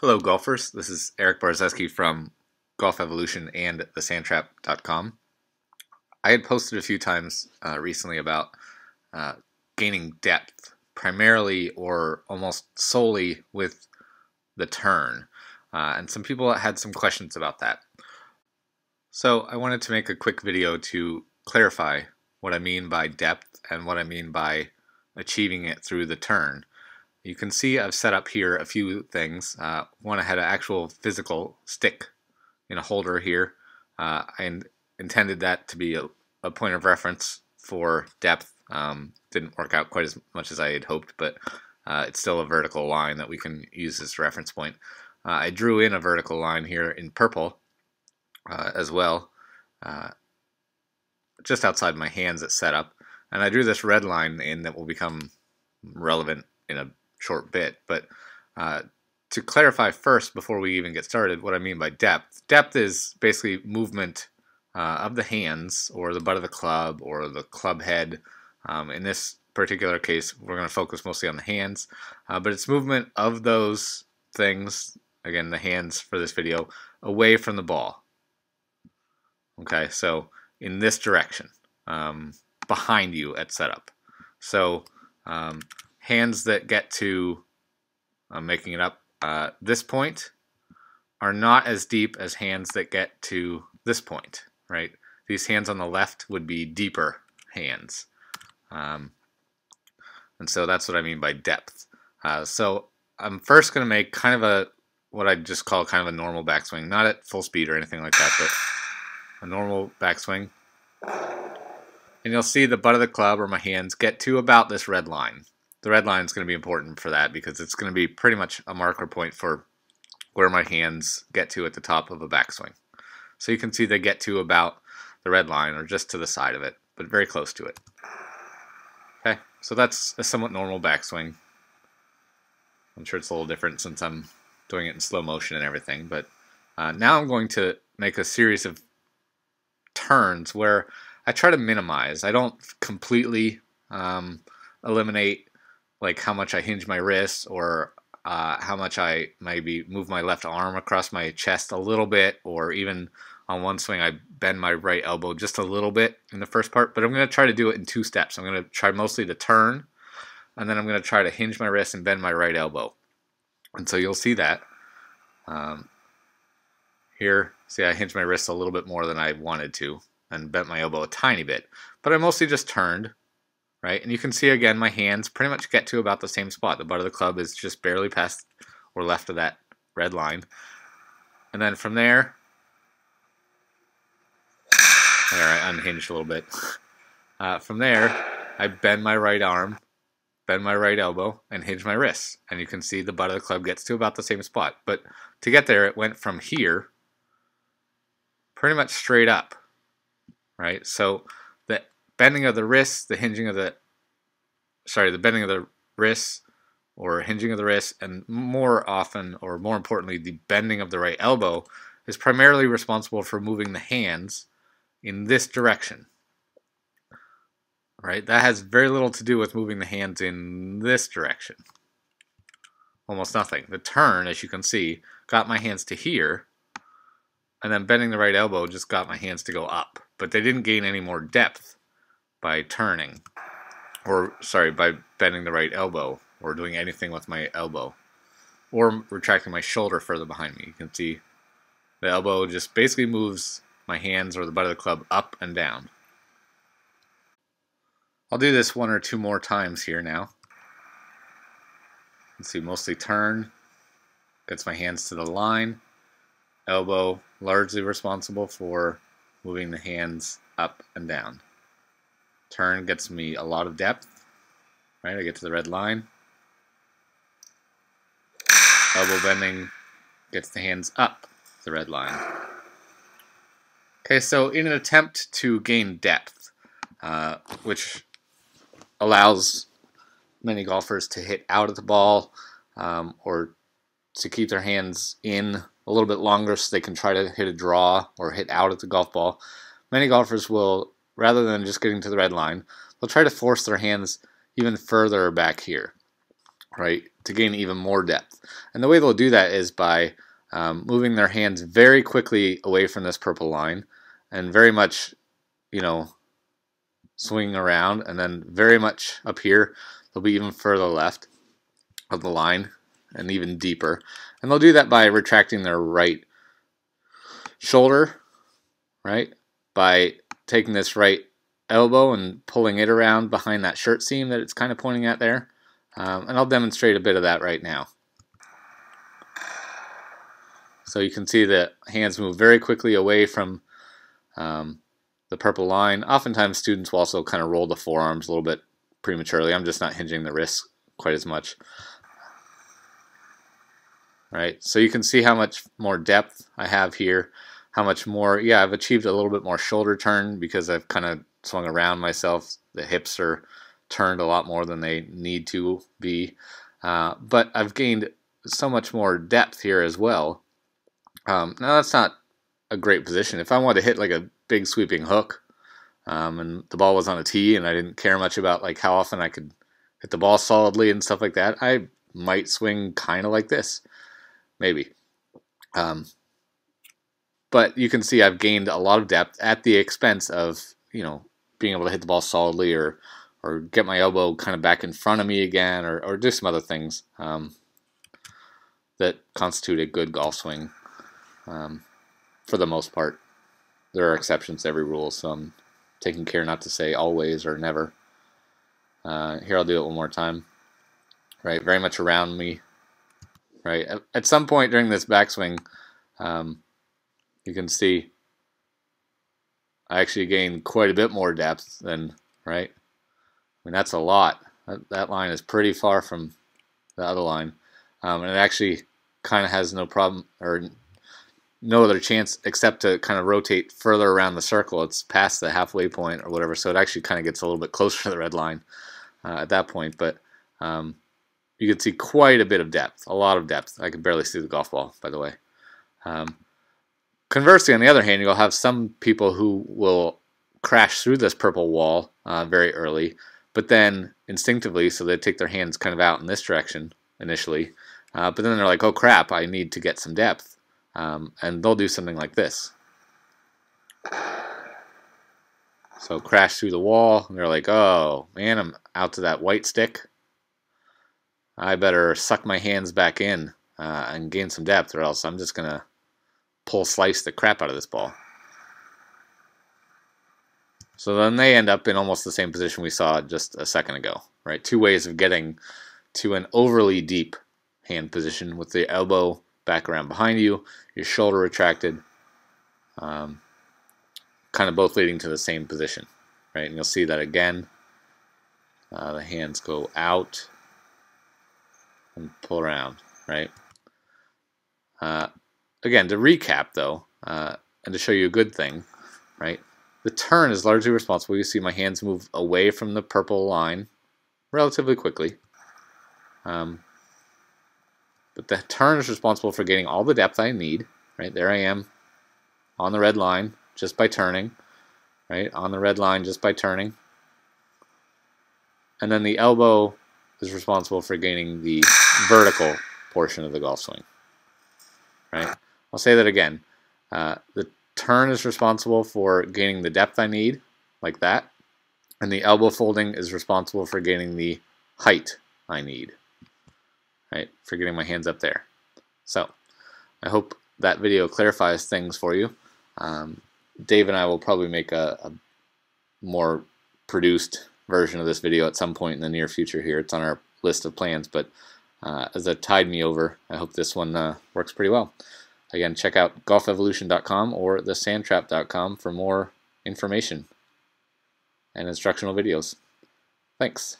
Hello golfers, this is Erik Barzeski from Golf Evolution and thesandtrap.com. I had posted a few times recently about uh, gaining depth, primarily or almost solely with the turn, and some people had some questions about that. So I wanted to make a quick video to clarify what I mean by depth and what I mean by achieving it through the turn. You can see I've set up here a few things. One, I had an actual physical stick in a holder here. I intended that to be a point of reference for depth. Didn't work out quite as much as I had hoped, but it's still a vertical line that we can use as a reference point. I drew in a vertical line here in purple as well, just outside my hands at setup. And I drew this red line in that will become relevant in a short bit, but to clarify first before we even get started what I mean by depth. Depth is basically movement of the hands or the butt of the club or the club head. In this particular case we're going to focus mostly on the hands, but it's movement of those things, again the hands for this video, away from the ball. Okay, so in this direction, behind you at setup. So hands that get to, I'm making it up, this point are not as deep as hands that get to this point, right? These hands on the left would be deeper hands. And so that's what I mean by depth. So I'm first going to make kind of a, what I just call kind of a normal backswing, not at full speed or anything like that, but a normal backswing. And you'll see the butt of the club or my hands get to about this red line. The red line is going to be important for that because it's going to be pretty much a marker point for where my hands get to at the top of a backswing. So you can see they get to about the red line or just to the side of it, but very close to it. Okay, so that's a somewhat normal backswing. I'm sure it's a little different since I'm doing it in slow motion and everything, but now I'm going to make a series of turns where I try to minimize. I don't completely eliminate like how much I hinge my wrists or how much I maybe move my left arm across my chest a little bit, or even on one swing I bend my right elbow just a little bit in the first part, but I'm going to try to do it in two steps. I'm going to try mostly to turn, and then I'm going to try to hinge my wrist and bend my right elbow. And so you'll see that. Here, see I hinged my wrist a little bit more than I wanted to and bent my elbow a tiny bit, but I mostly just turned. Right, and you can see again my hands pretty much get to about the same spot. The butt of the club is just barely past or left of that red line. And then from there I unhinged a little bit. From there, I bend my right arm, bend my right elbow, and hinge my wrists. And you can see the butt of the club gets to about the same spot. But to get there, it went from here pretty much straight up. Right, so the bending of the wrists, the bending of the wrists or hinging of the wrists, and more often or more importantly the bending of the right elbow is primarily responsible for moving the hands in this direction. Right, that has very little to do with moving the hands in this direction. Almost nothing. The turn, as you can see, got my hands to here, and then bending the right elbow just got my hands to go up. But they didn't gain any more depth by turning, or sorry, by bending the right elbow, or doing anything with my elbow, or retracting my shoulder further behind me. You can see the elbow just basically moves my hands or the butt of the club up and down. I'll do this one or two more times here now. Let's see, mostly turn, gets my hands to the line, elbow largely responsible for moving the hands up and down. Turn gets me a lot of depth, right? I get to the red line. Elbow bending gets the hands up the red line. Okay, so in an attempt to gain depth, which allows many golfers to hit out at the ball or to keep their hands in a little bit longer so they can try to hit a draw or hit out at the golf ball, many golfers will, rather than just getting to the red line, they'll try to force their hands even further back here. right, to gain even more depth. And the way they'll do that is by moving their hands very quickly away from this purple line and very much, you know, swinging around, and then very much up here they'll be even further left of the line and even deeper. And they'll do that by retracting their right shoulder, right, by taking this right elbow and pulling it around behind that shirt seam that it's kind of pointing at there. And I'll demonstrate a bit of that right now. So you can see the hands move very quickly away from the purple line. Oftentimes students will also kind of roll the forearms a little bit prematurely. I'm just not hinging the wrists quite as much. Right, so you can see how much more depth I have here, how much more, yeah, I've achieved a little bit more shoulder turn because I've kind of swung around myself. The hips are turned a lot more than they need to be, but I've gained so much more depth here as well. Now that's not a great position. If I wanted to hit like a big sweeping hook and the ball was on a tee and I didn't care much about like how often I could hit the ball solidly and stuff like that, I might swing kind of like this. Maybe. But you can see I've gained a lot of depth at the expense of, you know, being able to hit the ball solidly or get my elbow kind of back in front of me again or do some other things that constitute a good golf swing for the most part. There are exceptions to every rule, so I'm taking care not to say always or never. Here, I'll do it one more time. Right, very much around me. Right, at some point during this backswing, you can see I actually gained quite a bit more depth than, right? I mean, that's a lot. That line is pretty far from the other line, and it actually kind of has no problem or no other chance except to kind of rotate further around the circle. It's past the halfway point or whatever, so it actually kind of gets a little bit closer to the red line at that point. But you can see quite a bit of depth, a lot of depth. I can barely see the golf ball, by the way. Conversely, on the other hand, you'll have some people who will crash through this purple wall very early, but then instinctively, so they take their hands kind of out in this direction initially, but then they're like, oh crap, I need to get some depth, and they'll do something like this. So crash through the wall, and they're like, oh man, I'm out to that white stick. I better suck my hands back in and gain some depth, or else I'm just going to slice the crap out of this ball. So then they end up in almost the same position we saw just a second ago, right? Two ways of getting to an overly deep hand position with the elbow back around behind you, your shoulder retracted, kind of both leading to the same position, right? And you'll see that again. The hands go out and pull around, right? Again, to recap though, and to show you a good thing, right? The turn is largely responsible. You see my hands move away from the purple line relatively quickly. But the turn is responsible for getting all the depth I need, right? There I am on the red line just by turning, right? On the red line just by turning. And then the elbow is responsible for gaining the vertical portion of the golf swing, right? I'll say that again. The turn is responsible for gaining the depth I need, like that, and the elbow folding is responsible for gaining the height I need, right, for getting my hands up there. So I hope that video clarifies things for you. Dave and I will probably make a more produced version of this video at some point in the near future here. It's on our list of plans, but as a tide me over, I hope this one works pretty well. Again, check out golfevolution.com or thesandtrap.com for more information and instructional videos. Thanks.